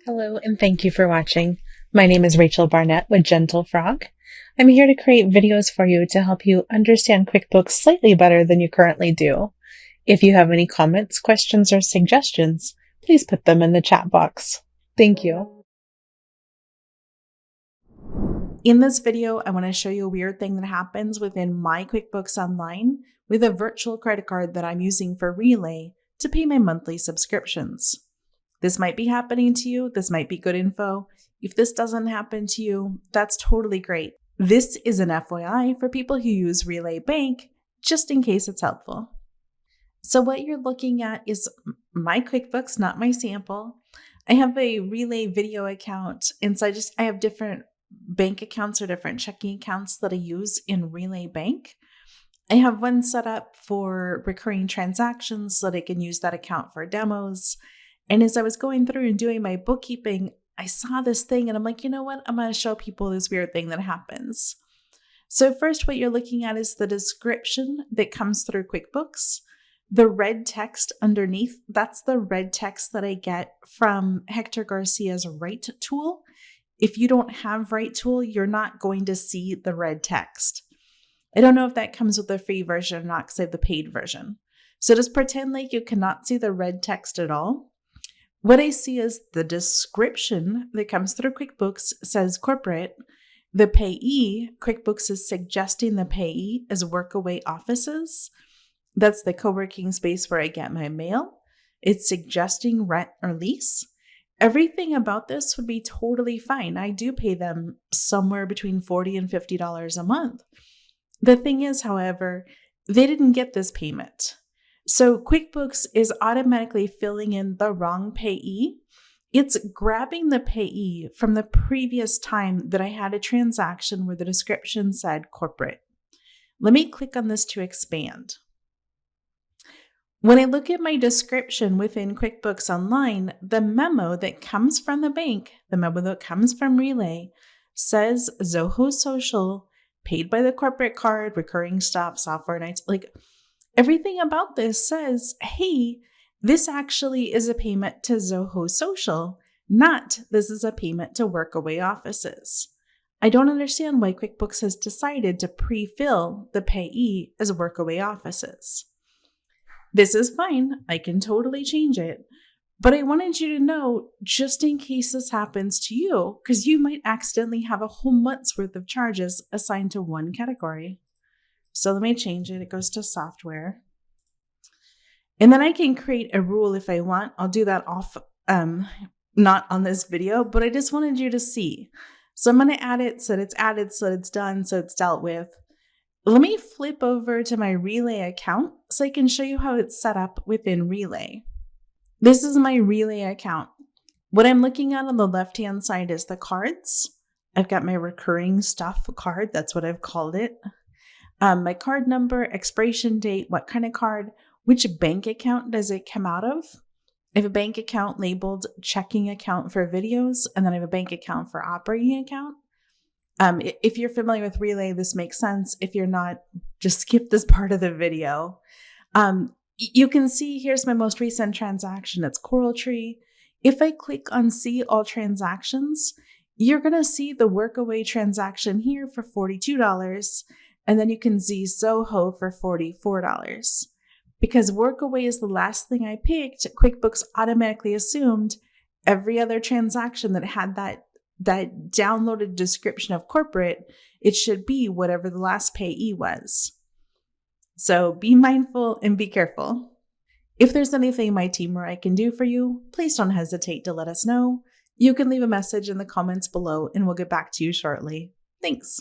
Hello, and thank you for watching. My name is Rachel Barnett with Gentle Frog. I'm here to create videos for you to help you understand QuickBooks slightly better than you currently do. If you have any comments, questions, or suggestions, please put them in the chat box. Thank you. In this video, I want to show you a weird thing that happens within my QuickBooks Online with a virtual credit card that I'm using for Relay to pay my monthly subscriptions. This might be happening to you. This might be good info. If this doesn't happen to you, that's totally great. This is an FYI for people who use Relay Bank, just in case it's helpful. So what you're looking at is my QuickBooks, not my sample. I have a Relay video account, and so I have different bank accounts or different checking accounts that I use in Relay Bank. I have one set up for recurring transactions so that I can use that account for demos. And as I was going through and doing my bookkeeping, I saw this thing and I'm like, you know what? I'm going to show people this weird thing that happens. So first, what you're looking at is the description that comes through QuickBooks. The red text underneath, that's the red text that I get from Hector Garcia's Write tool. If you don't have Write tool, you're not going to see the red text. I don't know if that comes with the free version or not because I have the paid version. So just pretend like you cannot see the red text at all. What I see is the description that comes through QuickBooks says corporate. The payee, QuickBooks is suggesting the payee is workaway offices. That's the co-working space where I get my mail. It's suggesting rent or lease. Everything about this would be totally fine. I do pay them somewhere between $40 and $50 a month. The thing is, however, they didn't get this payment. So QuickBooks is automatically filling in the wrong payee. It's grabbing the payee from the previous time that I had a transaction where the description said corporate. Let me click on this to expand. When I look at my description within QuickBooks Online, the memo that comes from the bank, the memo that comes from Relay, says Zoho Social, paid by the corporate card, recurring stuff, software nights, like everything about this says, hey, this actually is a payment to Zoho Social, not this is a payment to Workaway Offices. I don't understand why QuickBooks has decided to pre-fill the payee as Workaway Offices. This is fine. I can totally change it. But I wanted you to know, just in case this happens to you, because you might accidentally have a whole month's worth of charges assigned to one category. So let me change it. It goes to software. And then I can create a rule if I want. I'll do that off, not on this video, but I just wanted you to see. So I'm going to add it so that it's added, so that it's done, so it's dealt with. Let me flip over to my Relay account so I can show you how it's set up within Relay. This is my Relay account. What I'm looking at on the left-hand side is the cards. I've got my recurring stuff card. That's what I've called it. My card number, expiration date, what kind of card, which bank account does it come out of? I have a bank account labeled checking account for videos, and then I have a bank account for operating account. If you're familiar with Relay, this makes sense. If you're not, just skip this part of the video. You can see here's my most recent transaction. It's Coral Tree. If I click on see all transactions, you're going to see the Workaway transaction here for $42. And then you can see Zoho for $44. Because Workaway is the last thing I picked, QuickBooks automatically assumed every other transaction that had that downloaded description of corporate, it should be whatever the last payee was. So be mindful and be careful. If there's anything my team or I can do for you, please don't hesitate to let us know. You can leave a message in the comments below and we'll get back to you shortly. Thanks.